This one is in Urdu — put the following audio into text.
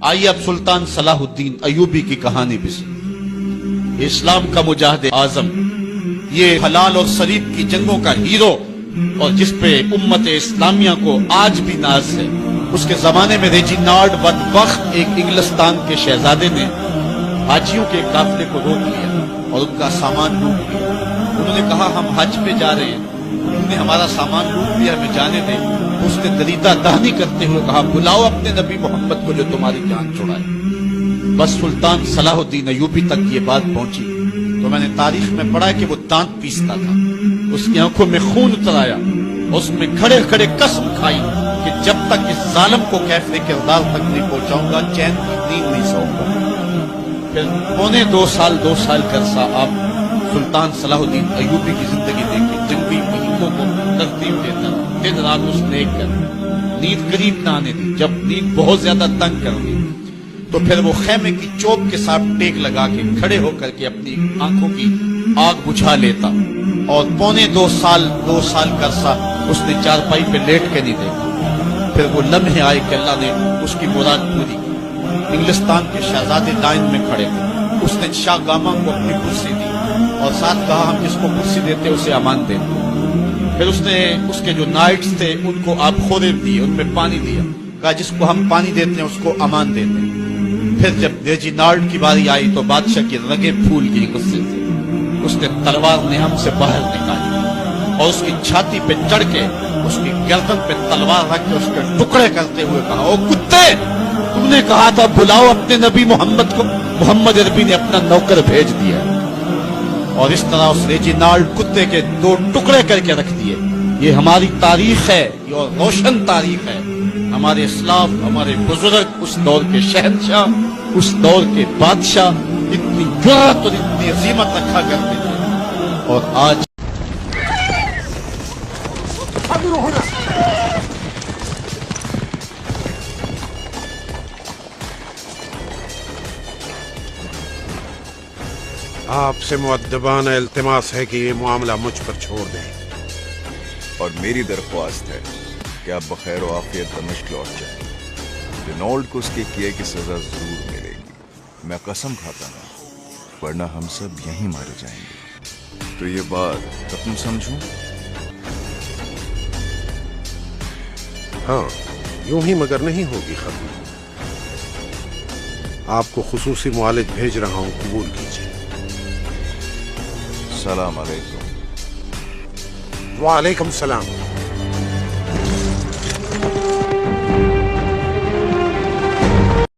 آئیے اب سلطان صلاح الدین ایوبی کی کہانی بھی سنیں۔ اسلام کا مجاہد اعظم، یہ حلال اور صلیب کی جنگوں کا ہیرو، اور جس پہ امت اسلامیہ کو آج بھی ناز ہے، اس کے زمانے میں ریجینالڈ بدبخت ایک انگلستان کے شہزادے نے حاجیوں کے قافلے کو روک لیا اور ان کا سامان لوٹ لیا۔ انہوں نے کہا ہم حج پہ جا رہے ہیں، انہوں نے ہمارا سامان لوٹ لیا، ہمیں جانے دیں۔ اس نے دریدہ دہنی کرتے ہوئے کہا بلاؤ اپنے نبی محمد کو جو تمہاری جان چھڑائے۔ بس سلطان صلاح الدین ایوبی تک یہ بات پہنچی تو میں نے تاریخ میں پڑھا کہ وہ دانت پیستا تھا، اس کی آنکھوں میں خون اتر آیا، اس میں کھڑے کھڑے قسم کھائی کہ جب تک اس ظالم کو کیفر کردار تک نہیں پہنچاؤں گا چین کی نیند نہیں سوؤں گا۔ پھر پونے دو سال کا عرصہ آپ سلطان صلاح الدین ایوبی کی زندگی دیکھیں، جنگی مہموں کو ترتیب دیتا، دن رات اس نے ایک کر نیند قریب نہ آنے دی۔ جب نیند بہت زیادہ تنگ کر دی تو پھر وہ خیمے کی چوک کے ساتھ ٹیک لگا کے کھڑے ہو کر کے اپنی آنکھوں کی آگ بجھا لیتا، اور پونے دو سال کا عرصہ اس نے چارپائی پہ لیٹ کے نہیں دیکھا۔ پھر وہ لمحے آئے کہ اللہ نے اس کی مراد پوری کی۔ انگلستان کے شہزادے لائن میں کھڑے تھے، اس نے شاہ گاما کو اپنی کرسی دی اور ساتھ کہا ہم جس کو کرسی دیتے اسے امان دیتے۔ پھر اس نے اس کے جو نائٹس تھے ان کو آپ خورے دیے، ان میں پانی دیا، کہا جس کو ہم پانی دیتے ہیں اس کو امان دیتے ہیں۔ پھر جب ریجینالڈ کی باری آئی تو بادشاہ کی رگیں پھول گئی غصے سے، اس نے تلوار نہم سے باہر نکالی اور اس کی چھاتی پہ چڑھ کے اس کی گردن پہ تلوار رکھ کے اس کے ٹکڑے کرتے ہوئے کہا او کتے، تم نے کہا تھا بلاؤ اپنے نبی محمد کو، محمد عربی نے اپنا نوکر بھیج دیا۔ اور اس طرح اس ریجینالڈ کتے کے دو ٹکڑے کر کے رکھ دیے۔ یہ ہماری تاریخ ہے، یہ اور روشن تاریخ ہے۔ ہمارے اسلاف، ہمارے بزرگ، اس دور کے شہنشاہ، اس دور کے بادشاہ اتنی جرأت اور اتنی عظمت رکھا کرتے تھے، اور آج آپ سے مؤدبانہ التماس ہے کہ یہ معاملہ مجھ پر چھوڑ دیں، اور میری درخواست ہے کہ آپ بخیر و عافیت دمشق لوٹ جائیں۔ رینالڈ کو اس کے کیے کی سزا ضرور ملے گی، میں قسم کھاتا ہوں، ورنہ ہم سب یہیں مارے جائیں گے۔ تو یہ بات ختم سمجھوں؟ ہاں یوں ہی مگر نہیں ہوگی ختم۔ آپ کو خصوصی معالج بھیج رہا ہوں، قبول کیجیے۔ السلام علیکم۔ وعلیکم السلام۔